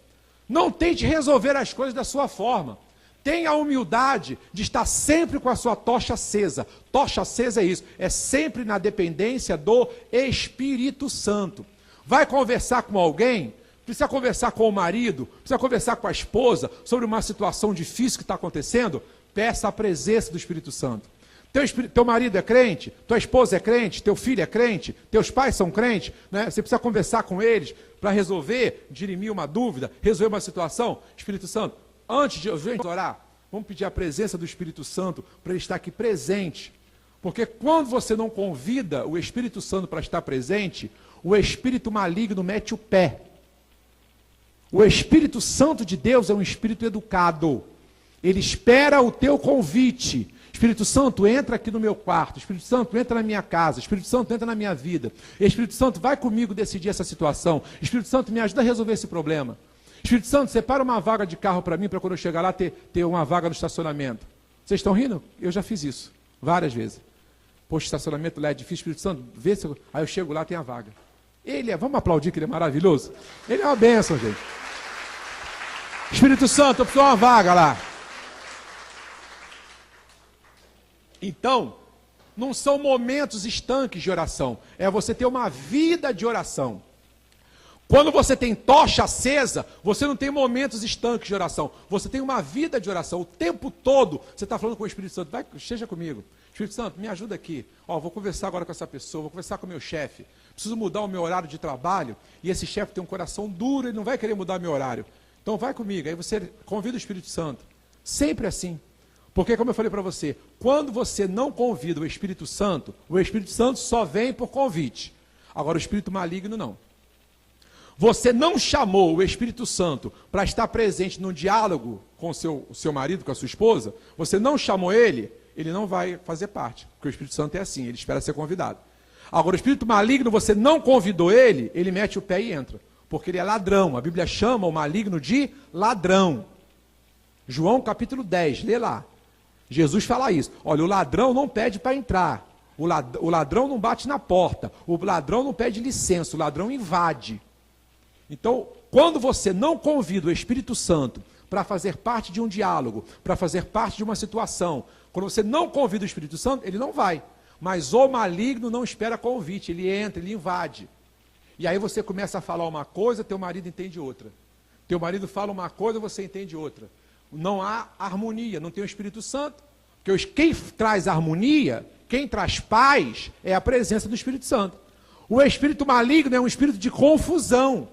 Não tente resolver as coisas da sua forma. Tenha a humildade de estar sempre com a sua tocha acesa. Tocha acesa é isso, é sempre na dependência do Espírito Santo. Vai conversar com alguém, precisa conversar com o marido, precisa conversar com a esposa sobre uma situação difícil que está acontecendo, peça a presença do Espírito Santo. Teu marido é crente, tua esposa é crente, teu filho é crente, teus pais são crentes, né? Você precisa conversar com eles para resolver, dirimir uma dúvida, resolver uma situação. Espírito Santo, antes de a gente orar, vamos pedir a presença do Espírito Santo para ele estar aqui presente. Porque quando você não convida o Espírito Santo para estar presente, o espírito maligno mete o pé. O Espírito Santo de Deus é um espírito educado. Ele espera o teu convite. Espírito Santo, entra aqui no meu quarto. Espírito Santo, entra na minha casa. Espírito Santo, entra na minha vida. Espírito Santo, vai comigo decidir essa situação. Espírito Santo, me ajuda a resolver esse problema. Espírito Santo, separa uma vaga de carro para mim, para quando eu chegar lá ter uma vaga no estacionamento. Vocês estão rindo? Eu já fiz isso, várias vezes. Poxa, estacionamento lá é difícil, Espírito Santo, vê se aí eu chego lá, tem a vaga. Vamos aplaudir que ele é maravilhoso? Ele é uma bênção, gente. Espírito Santo, eu preciso de uma vaga lá. Então, não são momentos estanques de oração. É você ter uma vida de oração. Quando você tem tocha acesa, você não tem momentos estanques de oração. Você tem uma vida de oração. O tempo todo você está falando com o Espírito Santo. Vai, esteja comigo. Espírito Santo, me ajuda aqui. Ó, vou conversar agora com essa pessoa, vou conversar com o meu chefe. Preciso mudar o meu horário de trabalho. E esse chefe tem um coração duro, ele não vai querer mudar meu horário. Então vai comigo. Aí você convida o Espírito Santo. Sempre assim. Porque, como eu falei para você, quando você não convida o Espírito Santo só vem por convite. Agora, o espírito maligno não. Você não chamou o Espírito Santo para estar presente num diálogo com o seu marido, com a sua esposa, você não chamou ele não vai fazer parte. Porque o Espírito Santo é assim, ele espera ser convidado. Agora, o espírito maligno, você não convidou ele mete o pé e entra. Porque ele é ladrão. A Bíblia chama o maligno de ladrão. João capítulo 10, lê lá. Jesus fala isso. Olha, o ladrão não pede para entrar. O ladrão não bate na porta. O ladrão não pede licença. O ladrão invade. Então, quando você não convida o Espírito Santo para fazer parte de um diálogo, para fazer parte de uma situação, quando você não convida o Espírito Santo, ele não vai. Mas o maligno não espera convite, ele entra, ele invade. E aí você começa a falar uma coisa, teu marido entende outra. Teu marido fala uma coisa, você entende outra. Não há harmonia, não tem o Espírito Santo. Porque quem traz harmonia, quem traz paz, é a presença do Espírito Santo. O espírito maligno é um espírito de confusão.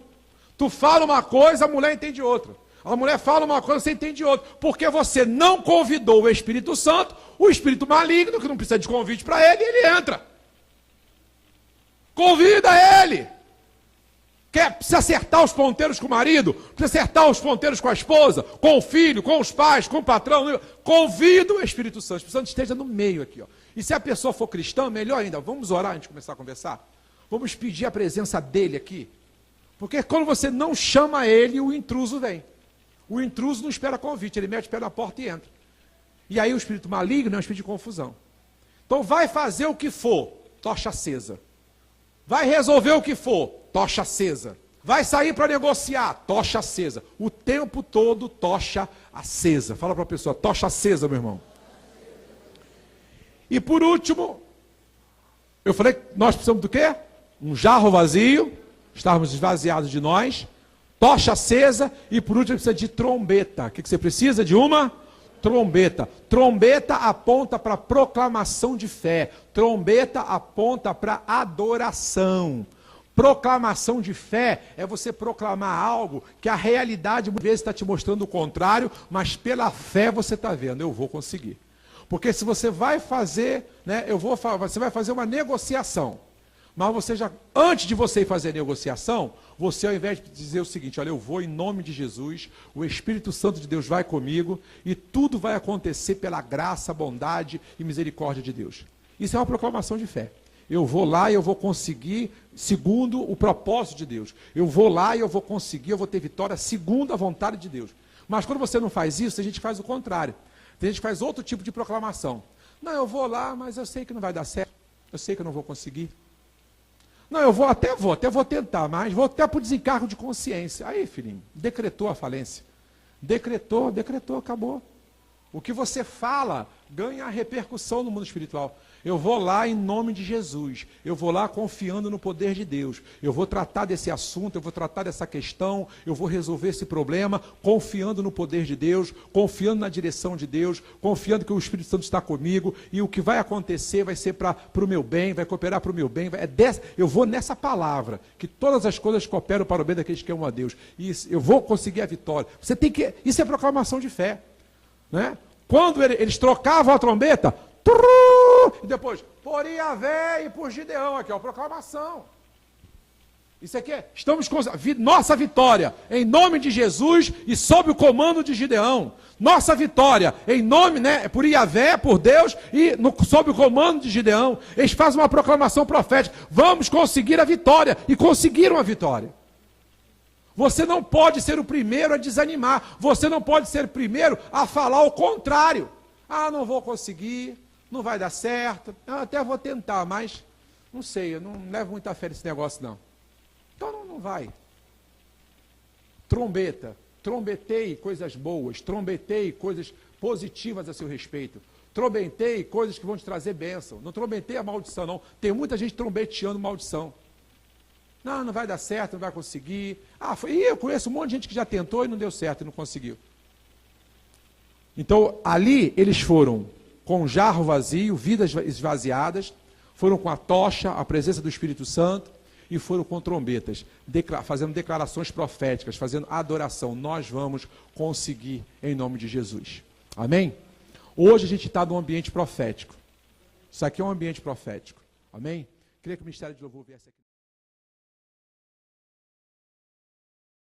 Tu fala uma coisa, a mulher entende outra. A mulher fala uma coisa, você entende outra. Porque você não convidou o Espírito Santo, o espírito maligno, que não precisa de convite para ele entra. Convida ele. Precisa acertar os ponteiros com o marido, precisa acertar os ponteiros com a esposa, com o filho, com os pais, com o patrão. Convida o Espírito Santo. O Espírito Santo esteja no meio aqui. Ó. E se a pessoa for cristã, melhor ainda. Vamos orar antes de começar a conversar? Vamos pedir a presença dele aqui. Porque quando você não chama ele, o intruso vem. O intruso não espera convite, ele mete o pé na porta e entra. E aí o espírito maligno é um espírito de confusão. Então vai fazer o que for, tocha acesa. Vai resolver o que for, tocha acesa. Vai sair para negociar, tocha acesa. O tempo todo, tocha acesa. Fala para a pessoa, tocha acesa, meu irmão. E por último, eu falei que nós precisamos do quê? Um jarro vazio, estarmos esvaziados de nós, tocha acesa e por último precisa de trombeta. O que você precisa? De uma trombeta. Trombeta aponta para proclamação de fé. Trombeta aponta para adoração. Proclamação de fé é você proclamar algo que a realidade muitas vezes está te mostrando o contrário, mas pela fé você está vendo, eu vou conseguir. Porque se você vai fazer, né, você vai fazer uma negociação. Mas você já, antes de você ir fazer a negociação, você ao invés de dizer o seguinte, olha, eu vou em nome de Jesus, o Espírito Santo de Deus vai comigo e tudo vai acontecer pela graça, bondade e misericórdia de Deus. Isso é uma proclamação de fé. Eu vou lá e eu vou conseguir segundo o propósito de Deus. Eu vou lá e eu vou conseguir, eu vou ter vitória segundo a vontade de Deus. Mas quando você não faz isso, a gente faz o contrário. A gente faz outro tipo de proclamação. Não, eu vou lá, mas eu sei que não vai dar certo. Eu sei que eu não vou conseguir. Não, eu até vou tentar, mas vou até por desencargo de consciência. Aí, filhinho, decretou a falência. Decretou, acabou. O que você fala ganha repercussão no mundo espiritual. Eu vou lá em nome de Jesus. Eu vou lá confiando no poder de Deus. Eu vou tratar desse assunto, eu vou tratar dessa questão, eu vou resolver esse problema, confiando no poder de Deus, confiando na direção de Deus, confiando que o Espírito Santo está comigo e o que vai acontecer vai ser para o meu bem, vai cooperar para o meu bem. Eu vou nessa palavra, que todas as coisas cooperam para o bem daqueles que amam a Deus. E eu vou conseguir a vitória. Isso é proclamação de fé. Né? Quando eles trocavam a trombeta, e depois, por Iavé e por Gideão, aqui, ó, proclamação. Isso aqui estamos com nossa vitória em nome de Jesus e sob o comando de Gideão. Nossa vitória em nome, né, por Iavé, por Deus e sob o comando de Gideão. Eles fazem uma proclamação profética. Vamos conseguir a vitória. E conseguiram a vitória. Você não pode ser o primeiro a desanimar. Você não pode ser o primeiro a falar o contrário. Ah, não vou conseguir. Não vai dar certo, eu até vou tentar, mas não sei, eu não levo muita fé nesse negócio não. Então não vai. Trombeta, trombetei coisas boas, trombetei coisas positivas a seu respeito. Trombetei coisas que vão te trazer bênção. Não trombetei a maldição, não. Tem muita gente trombeteando maldição. Não, não vai dar certo, não vai conseguir. Eu conheço um monte de gente que já tentou e não deu certo e não conseguiu. Então, ali eles foram com um jarro vazio, vidas esvaziadas, foram com a tocha, a presença do Espírito Santo, e foram com trombetas, fazendo declarações proféticas, fazendo adoração. Nós vamos conseguir em nome de Jesus. Amém? Hoje a gente está num ambiente profético. Isso aqui é um ambiente profético. Amém? Queria que o Ministério de Louvor viesse aqui.